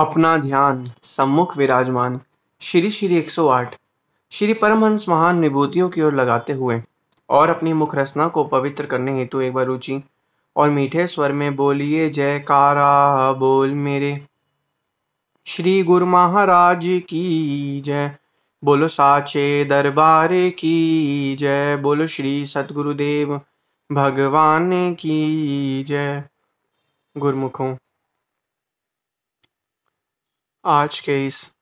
अपना ध्यान सम्मुख विराजमान श्री श्री 108 श्री परमहंस महान विभूतियों की ओर लगाते हुए और अपनी मुख रचना को पवित्र करने हेतु एक बार ऊंची और मीठे स्वर में बोलिए जयकारा बोल मेरे श्री गुरु महाराज की जय। बोलो साचे दरबार की जय। बोलो श्री सतगुरुदेव भगवान की जय। गुरुमुखों, आज के इस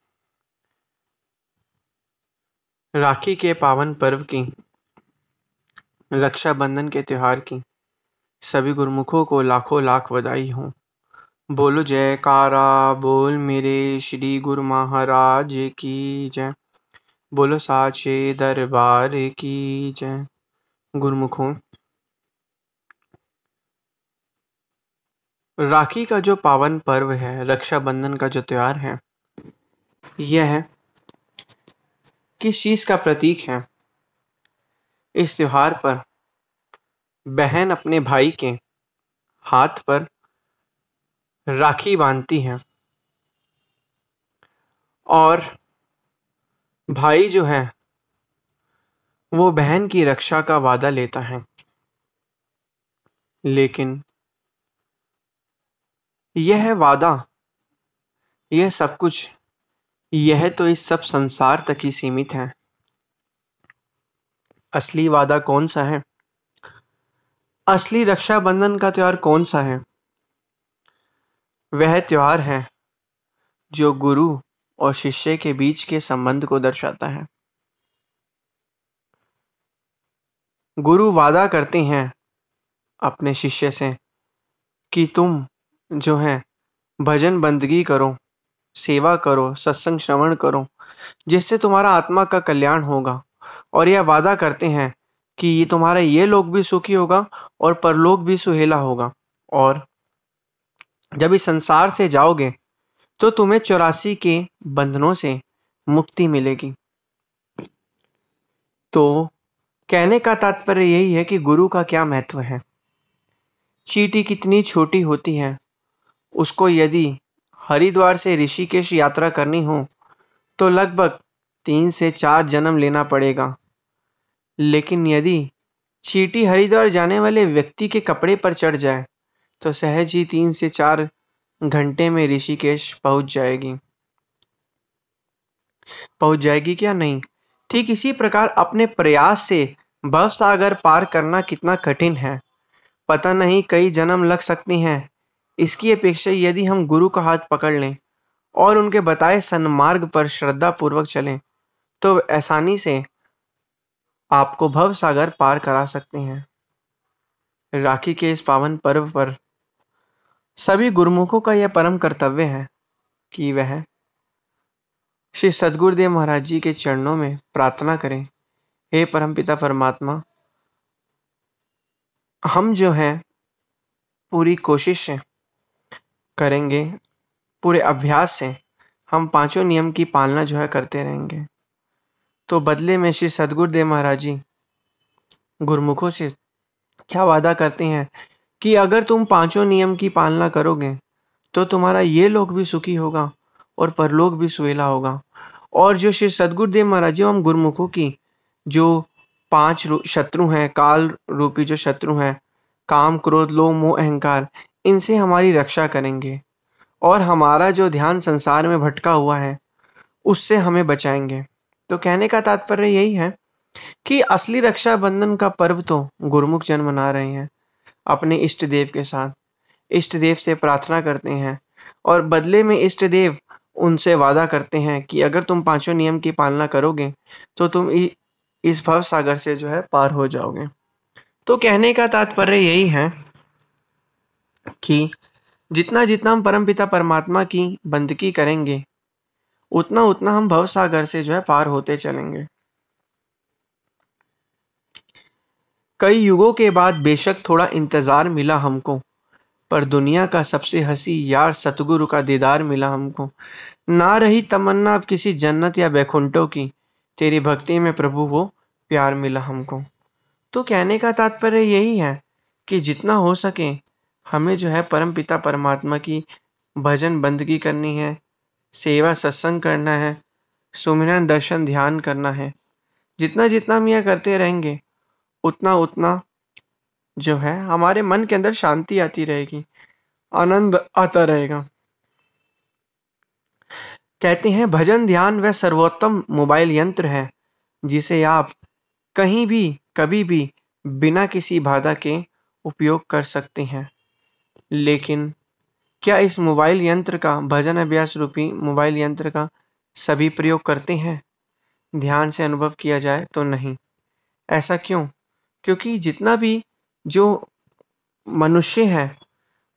राखी के पावन पर्व की, रक्षाबंधन के त्योहार की सभी गुरुमुखों को लाखों लाख बधाई हो। बोलो जयकारा बोल मेरे श्री गुरु महाराज की जय। बोलो साचे दरबार की जय। गुरुमुखों, राखी का जो पावन पर्व है, रक्षाबंधन का जो त्योहार है, यह किस चीज का प्रतीक है? इस त्योहार पर बहन अपने भाई के हाथ पर राखी बांधती है और भाई जो है वो बहन की रक्षा का वादा लेता है। लेकिन यह वादा, यह सब कुछ, यह तो इस सब संसार तक ही सीमित है। असली वादा कौन सा है? असली रक्षाबंधन का त्योहार कौन सा है? वह त्योहार है जो गुरु और शिष्य के बीच के संबंध को दर्शाता है। गुरु वादा करते हैं अपने शिष्य से कि तुम जो है भजन बंदगी करो, सेवा करो, सत्संग श्रवण करो, जिससे तुम्हारा आत्मा का कल्याण होगा। और यह वादा करते हैं कि ये तुम्हारा ये लोक भी सुखी होगा और परलोक भी सुहेला होगा। और जब इस संसार से जाओगे तो तुम्हें 84 के बंधनों से मुक्ति मिलेगी। तो कहने का तात्पर्य यही है कि गुरु का क्या महत्व है। चींटी कितनी छोटी होती है, उसको यदि हरिद्वार से ऋषिकेश यात्रा करनी हो तो लगभग 3 से 4 जन्म लेना पड़ेगा। लेकिन यदि चींटी हरिद्वार जाने वाले व्यक्ति के कपड़े पर चढ़ जाए तो सहज ही 3 से 4 घंटे में ऋषिकेश पहुंच जाएगी क्या? नहीं। ठीक इसी प्रकार अपने प्रयास से भवसागर पार करना कितना कठिन है, पता नहीं कई जन्म लग सकती हैं। इसकी अपेक्षा यदि हम गुरु का हाथ पकड़ लें और उनके बताए सन्मार्ग पर श्रद्धा पूर्वक चलें तो आसानी से आपको भवसागर पार करा सकते हैं। राखी के इस पावन पर्व पर सभी गुरुमुखों का यह परम कर्तव्य है कि वह श्री सद्गुरुदेव महाराज जी के चरणों में प्रार्थना करें, हे परमपिता परमात्मा, हम जो है पूरी कोशिश से करेंगे, पूरे अभ्यास से हम पांचों नियम की पालना जो है करते रहेंगे। तो बदले में श्री सद्गुरुदेव महाराज जी गुरुमुखों से क्या वादा करते हैं कि अगर तुम पांचों नियम की पालना करोगे तो तुम्हारा ये लोक भी सुखी होगा और परलोक भी सुहेला होगा। और जो श्री सद्गुरुदेव महाराज जी हम गुरुमुखों की जो 5 शत्रु हैं, काल रूपी जो शत्रु हैं, काम क्रोध लोभ मोह अहंकार, इनसे हमारी रक्षा करेंगे और हमारा जो ध्यान संसार में भटका हुआ है उससे हमें बचाएंगे। तो कहने का तात्पर्य यही है कि असली रक्षाबंधन का पर्व तो गुरुमुख जन मना रहे हैं अपने इष्ट देव के साथ। इष्ट देव से प्रार्थना करते हैं और बदले में इष्ट देव उनसे वादा करते हैं कि अगर तुम पांचों नियम की पालना करोगे तो तुम इस भव सागर से जो है पार हो जाओगे। तो कहने का तात्पर्य यही है कि जितना जितना हम परमपिता परमात्मा की बंदगी करेंगे उतना उतना हम भव सागर से जो है पार होते चलेंगे। कई युगों के बाद बेशक थोड़ा इंतजार मिला हमको, पर दुनिया का सबसे हंसी यार सतगुरु का दीदार मिला हमको। ना रही तमन्ना अब किसी जन्नत या बैकुंठों की, तेरी भक्ति में प्रभु वो प्यार मिला हमको। तो कहने का तात्पर्य यही है कि जितना हो सके हमें जो है परम पिता परमात्मा की भजन बंदगी करनी है, सेवा सत्संग करना है, सुमिरन दर्शन ध्यान करना है। जितना जितना हम यह करते रहेंगे उतना उतना जो है हमारे मन के अंदर शांति आती रहेगी, आनंद आता रहेगा। कहते हैं भजन ध्यान वह सर्वोत्तम मोबाइल यंत्र है जिसे आप कहीं भी कभी भी बिना किसी बाधा के उपयोग कर सकते हैं। लेकिन क्या इस मोबाइल यंत्र का, भजन अभ्यास रूपी मोबाइल यंत्र का सभी प्रयोग करते हैं? ध्यान से अनुभव किया जाए तो नहीं। ऐसा क्यों? क्योंकि जितना भी जो मनुष्य है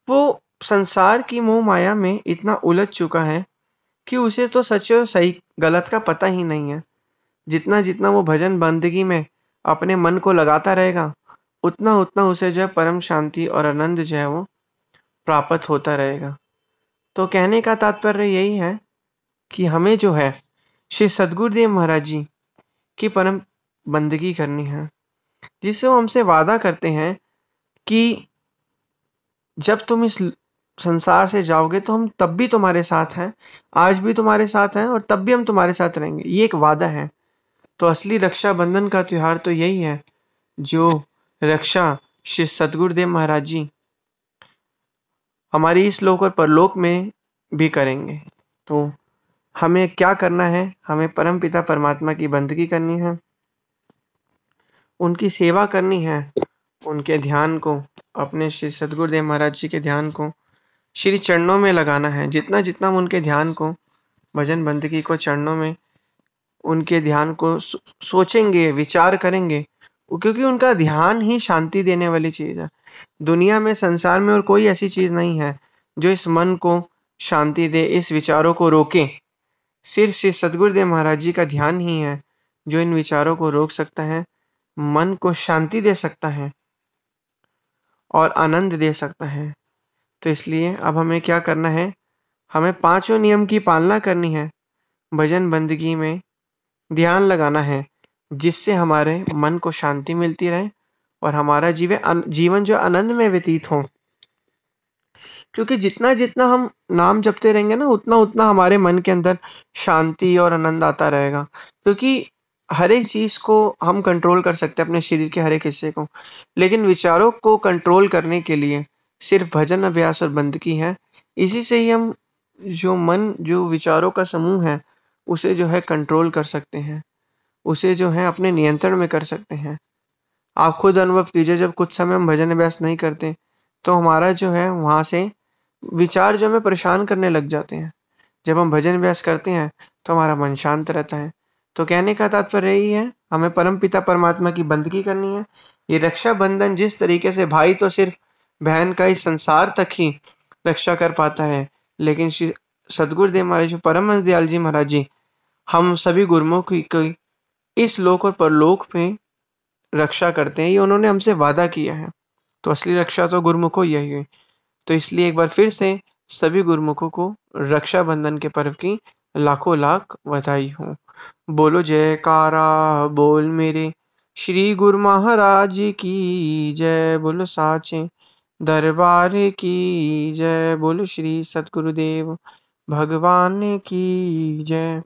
वो संसार की मोह माया में इतना उलझ चुका है कि उसे तो सच और सही गलत का पता ही नहीं है। जितना जितना वो भजन बंदगी में अपने मन को लगाता रहेगा उतना उतना उसे जो है परम शांति और आनंद जो है वो प्राप्त होता रहेगा। तो कहने का तात्पर्य यही है कि हमें जो है श्री सद्गुरुदेव महाराज जी की परम बंदगी करनी है, जिससे वो हमसे वादा करते हैं कि जब तुम इस संसार से जाओगे तो हम तब भी तुम्हारे साथ हैं, आज भी तुम्हारे साथ हैं और तब भी हम तुम्हारे साथ रहेंगे। ये एक वादा है। तो असली रक्षाबंधन का त्योहार तो यही है जो रक्षा श्री सद्गुरुदेव महाराज जी हमारी इस लोक और परलोक में भी करेंगे। तो हमें क्या करना है? हमें परम पिता परमात्मा की बंदगी करनी है, उनकी सेवा करनी है, उनके ध्यान को, अपने श्री सद्गुरुदेव महाराज जी के ध्यान को श्री चरणों में लगाना है। जितना जितना हम उनके ध्यान को, भजन बंदगी को चरणों में उनके ध्यान को सोचेंगे, विचार करेंगे, क्योंकि उनका ध्यान ही शांति देने वाली चीज है। दुनिया में, संसार में और कोई ऐसी चीज नहीं है जो इस मन को शांति दे, इस विचारों को रोके। सिर्फ श्री सद्गुरुदेव महाराज जी का ध्यान ही है जो इन विचारों को रोक सकता है, मन को शांति दे सकता है और आनंद दे सकता है। तो इसलिए अब हमें क्या करना है? हमें पांचों नियम की पालना करनी है, भजन बंदगी में ध्यान लगाना है, जिससे हमारे मन को शांति मिलती रहे और हमारा जीवन जो आनंद में व्यतीत हो। क्योंकि जितना जितना हम नाम जपते रहेंगे ना उतना उतना हमारे मन के अंदर शांति और आनंद आता रहेगा। क्योंकि हर एक चीज को हम कंट्रोल कर सकते हैं, अपने शरीर के हर एक हिस्से को, लेकिन विचारों को कंट्रोल करने के लिए सिर्फ भजन अभ्यास और बंदगी है। इसी से ही हम जो मन, जो विचारों का समूह है उसे जो है कंट्रोल कर सकते हैं, उसे जो है अपने नियंत्रण में कर सकते हैं। आप खुद अनुभव कीजिए, जब कुछ समय हम भजन अभ्यास नहीं करते तो हमारा जो है वहां से विचार जो हमें परेशान करने लग जाते हैं। जब हम भजन अभ्यास करते हैं तो हमारा मन शांत रहता है। तो कहने का तात्पर्य यही है, हमें परम पिता परमात्मा की बंदगी करनी है। ये रक्षाबंधन जिस तरीके से भाई तो सिर्फ बहन का इस संसार तक ही रक्षा कर पाता है, लेकिन श्री सद्गुरुदेव महाराज, परम दयाल जी महाराज जी हम सभी गुरुमुखी की इस लोक और परलोक में रक्षा करते हैं। ये उन्होंने हमसे वादा किया है। तो असली रक्षा तो गुरुमुखों यही है। तो इसलिए एक बार फिर से सभी गुरुमुखों को रक्षाबंधन के पर्व की लाखों लाख बधाई हो। बोलो जयकारा बोल मेरे श्री गुरु महाराज की जय। बोलो साचे दरबार की जय। बोलो श्री सतगुरुदेव भगवान की जय।